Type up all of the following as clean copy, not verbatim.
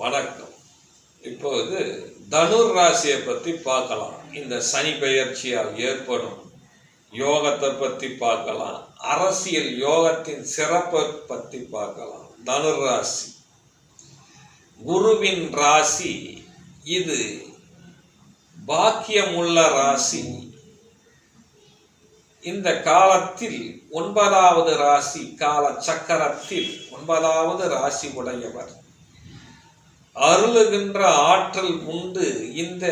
வணக்கம். இப்போது தனுர் ராசியை பற்றி பார்க்கலாம். இந்த சனி பெயர்ச்சியால் ஏற்படும் யோகத்தை பற்றி பார்க்கலாம். அரசியல் யோகத்தின் சிறப்பை பற்றி பார்க்கலாம். தனுர் ராசி குருவின் ராசி. இது பாக்கியமுள்ள ராசி. இந்த காலத்தில் 9வது ராசி கால சக்கரத்தில் 9வது ராசி உடையவர். அருளுகின்ற ஆற்றல் உண்டு. இந்த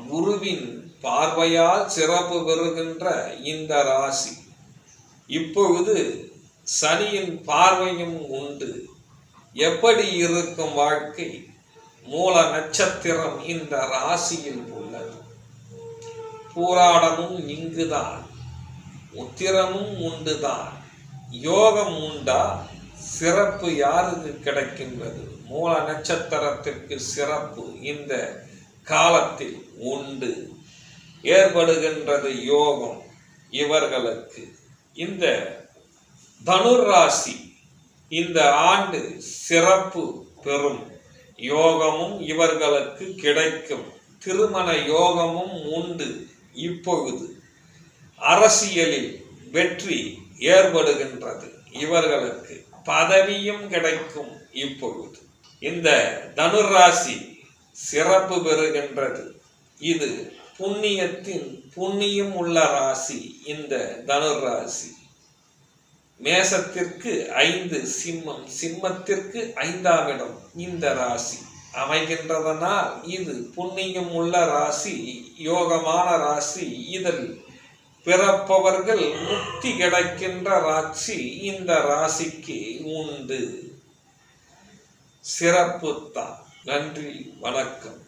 குருவின் பார்வையால் சிறப்பு பெறுகின்ற இந்த ராசி. இப்பொழுது சனியின் பார்வையும் உண்டு. எப்படி இருக்கும் வாழ்க்கை? மூல நட்சத்திரம் இந்த ராசியில் உள்ளது. பூராடமும் இங்குதான், உத்திரமும் உண்டுதான். யோகம் உண்டா? சிறப்பு யாருக்கு கிடைக்கின்றது? மூல நட்சத்திரத்திற்கு சிறப்பு இந்த காலத்தில் உண்டு. ஏற்படுகின்றது யோகம் இவர்களுக்கு. இந்த தனுர் ராசி இந்த ஆண்டு சிறப்பு பெறும். யோகமும் இவர்களுக்கு கிடைக்கும். திருமண யோகமும் உண்டு. இப்பொழுது அரசியலில் வெற்றி ஏற்படுகின்றது. இவர்களுக்கு பதவியும் கிடைக்கும். இப்பொழுது இந்த தனுர் ராசி சிறப்பு பெறுகின்றது. இது புண்ணியத்தின் புண்ணியம் உள்ள ராசி. இந்த தனுர் ராசி மேசத்திற்கு 5 சிம்மம், சிம்மத்திற்கு 5ஆம் இடம் இந்த ராசி அமைகின்றதனால் இது புண்ணியம் உள்ள ராசி, யோகமான ராசி. இதில் பிறப்பவர்கள் முக்தி கிடைக்கின்ற ராசி இந்த ராசிக்கு உண்டு. சிறப்பு தான். நன்றி, வணக்கம்.